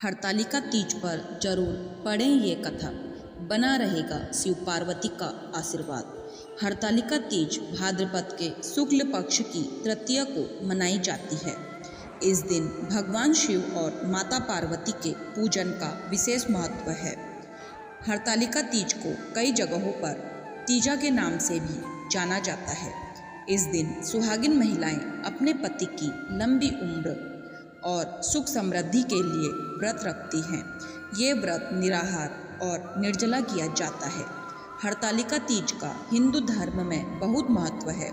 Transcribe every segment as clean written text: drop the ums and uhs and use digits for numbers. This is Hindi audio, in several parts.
हरतालिका तीज पर जरूर पढ़ें ये कथा, बना रहेगा शिव पार्वती का आशीर्वाद। हरतालिका तीज भाद्रपद के शुक्ल पक्ष की तृतीया को मनाई जाती है। इस दिन भगवान शिव और माता पार्वती के पूजन का विशेष महत्व है। हरतालिका तीज को कई जगहों पर तीजा के नाम से भी जाना जाता है। इस दिन सुहागिन महिलाएं अपने पति की लंबी उम्र और सुख समृद्धि के लिए व्रत रखती हैं। ये व्रत निराहार और निर्जला किया जाता है। हरतालिका तीज का हिंदू धर्म में बहुत महत्व है।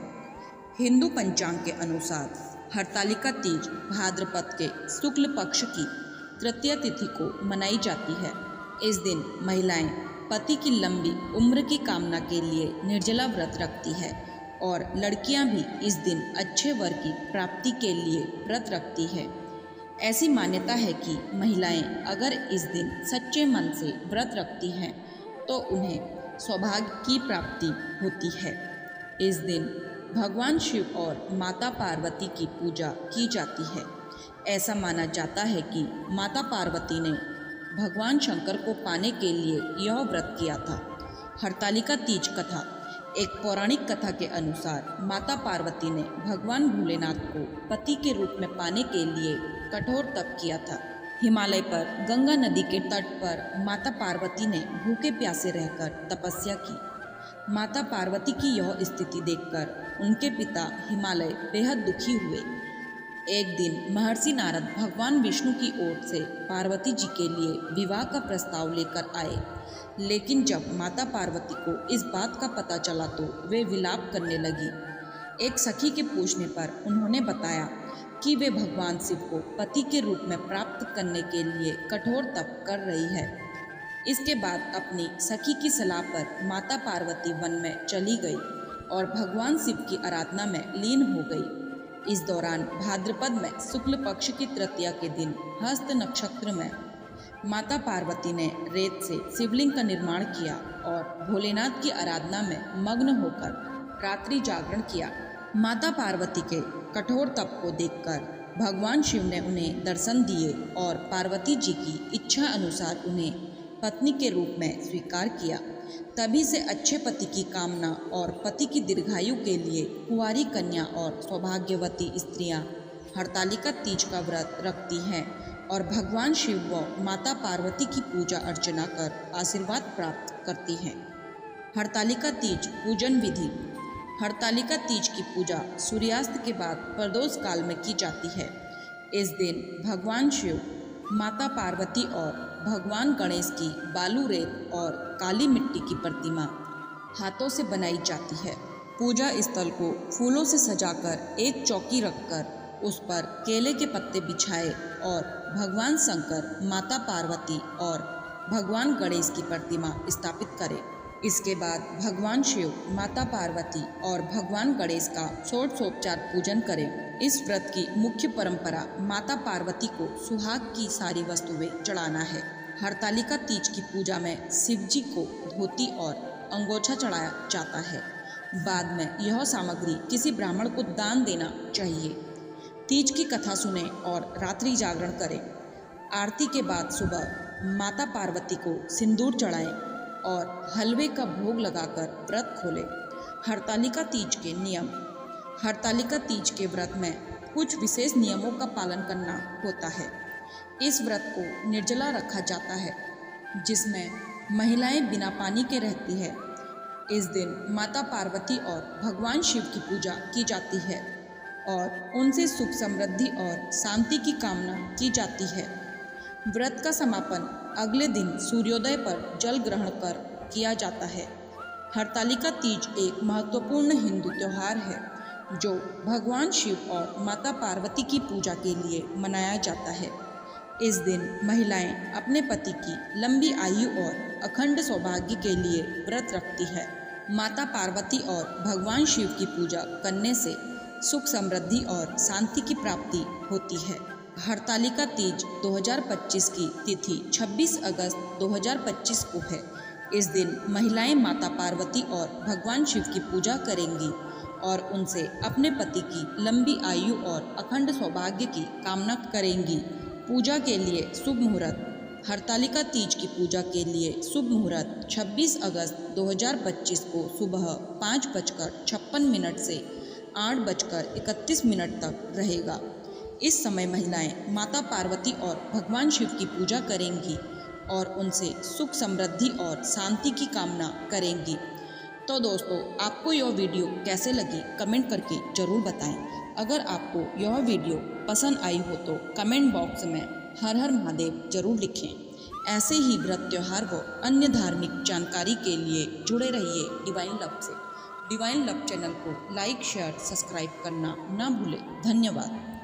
हिंदू पंचांग के अनुसार हरतालिका तीज भाद्रपद के शुक्ल पक्ष की तृतीया तिथि को मनाई जाती है। इस दिन महिलाएं पति की लंबी उम्र की कामना के लिए निर्जला व्रत रखती है और लड़कियां भी इस दिन अच्छे वर की प्राप्ति के लिए व्रत रखती है। ऐसी मान्यता है कि महिलाएं अगर इस दिन सच्चे मन से व्रत रखती हैं तो उन्हें सौभाग्य की प्राप्ति होती है। इस दिन भगवान शिव और माता पार्वती की पूजा की जाती है। ऐसा माना जाता है कि माता पार्वती ने भगवान शंकर को पाने के लिए यह व्रत किया था। हरतालिका तीज कथा एक पौराणिक कथा के अनुसार माता पार्वती ने भगवान भोलेनाथ को पति के रूप में पाने के लिए कठोर तप किया था। हिमालय पर गंगा नदी के तट पर माता पार्वती ने भूखे प्यासे रहकर तपस्या की। माता पार्वती की यह स्थिति देखकर उनके पिता हिमालय बेहद दुखी हुए। एक दिन महर्षि नारद भगवान विष्णु की ओर से पार्वती जी के लिए विवाह का प्रस्ताव लेकर आए, लेकिन जब माता पार्वती को इस बात का पता चला तो वे विलाप करने लगी। एक सखी के पूछने पर उन्होंने बताया कि वे भगवान शिव को पति के रूप में प्राप्त करने के लिए कठोर तप कर रही है। इसके बाद अपनी सखी की सलाह पर माता पार्वती वन में चली गई और भगवान शिव की आराधना में लीन हो गई। इस दौरान भाद्रपद में शुक्ल पक्ष की तृतीया के दिन हस्त नक्षत्र में माता पार्वती ने रेत से शिवलिंग का निर्माण किया और भोलेनाथ की आराधना में मग्न होकर रात्रि जागरण किया। माता पार्वती के कठोर तप को देखकर भगवान शिव ने उन्हें दर्शन दिए और पार्वती जी की इच्छा अनुसार उन्हें पत्नी के रूप में स्वीकार किया। तभी से अच्छे पति की कामना और पति की दीर्घायु के लिए कुंवारी कन्या और सौभाग्यवती स्त्रियां हरतालिका तीज का व्रत रखती हैं और भगवान शिव व माता पार्वती की पूजा अर्चना कर आशीर्वाद प्राप्त करती हैं। हरतालिका तीज पूजन विधि। हरतालिका तीज की पूजा सूर्यास्त के बाद प्रदोष काल में की जाती है। इस दिन भगवान शिव, माता पार्वती और भगवान गणेश की बालू रेत और काली मिट्टी की प्रतिमा हाथों से बनाई जाती है। पूजा स्थल को फूलों से सजाकर एक चौकी रखकर उस पर केले के पत्ते बिछाए और भगवान शंकर, माता पार्वती और भगवान गणेश की प्रतिमा स्थापित करें। इसके बाद भगवान शिव, माता पार्वती और भगवान गणेश का षोडशोपचार पूजन करें। इस व्रत की मुख्य परंपरा माता पार्वती को सुहाग की सारी वस्तुएं चढ़ाना है। हरतालिका तीज की पूजा में शिव जी को धोती और अंगोछा चढ़ाया जाता है। बाद में यह सामग्री किसी ब्राह्मण को दान देना चाहिए। तीज की कथा सुने और रात्रि जागरण करें। आरती के बाद सुबह माता पार्वती को सिंदूर चढ़ाएं और हलवे का भोग लगाकर व्रत खोलें। हरतालिका तीज के नियम। हरतालिका तीज के व्रत में कुछ विशेष नियमों का पालन करना होता है। इस व्रत को निर्जला रखा जाता है, जिसमें महिलाएं बिना पानी के रहती है। इस दिन माता पार्वती और भगवान शिव की पूजा की जाती है और उनसे सुख समृद्धि और शांति की कामना की जाती है। व्रत का समापन अगले दिन सूर्योदय पर जल ग्रहण कर किया जाता है। हरतालिका तीज एक महत्वपूर्ण हिंदू त्योहार है जो भगवान शिव और माता पार्वती की पूजा के लिए मनाया जाता है। इस दिन महिलाएं अपने पति की लंबी आयु और अखंड सौभाग्य के लिए व्रत रखती है। माता पार्वती और भगवान शिव की पूजा करने से सुख समृद्धि और शांति की प्राप्ति होती है। हरतालिका तीज 2025 की तिथि 26 अगस्त 2025 को है। इस दिन महिलाएं माता पार्वती और भगवान शिव की पूजा करेंगी और उनसे अपने पति की लंबी आयु और अखंड सौभाग्य की कामना करेंगी पूजा के लिए शुभ मुहूर्त। हरतालिका तीज की पूजा के लिए शुभ मुहूर्त 26 अगस्त 2025 को सुबह 5:56 से 8:31 तक रहेगा। इस समय महिलाएं माता पार्वती और भगवान शिव की पूजा करेंगी और उनसे सुख समृद्धि और शांति की कामना करेंगी। तो दोस्तों, आपको यह वीडियो कैसे लगी कमेंट करके ज़रूर बताएं। अगर आपको यह वीडियो पसंद आई हो तो कमेंट बॉक्स में हर हर महादेव जरूर लिखें। ऐसे ही व्रत त्योहार व अन्य धार्मिक जानकारी के लिए जुड़े रहिए डिवाइन लव से। डिवाइन लव चैनल को लाइक शेयर सब्सक्राइब करना ना भूलें। धन्यवाद।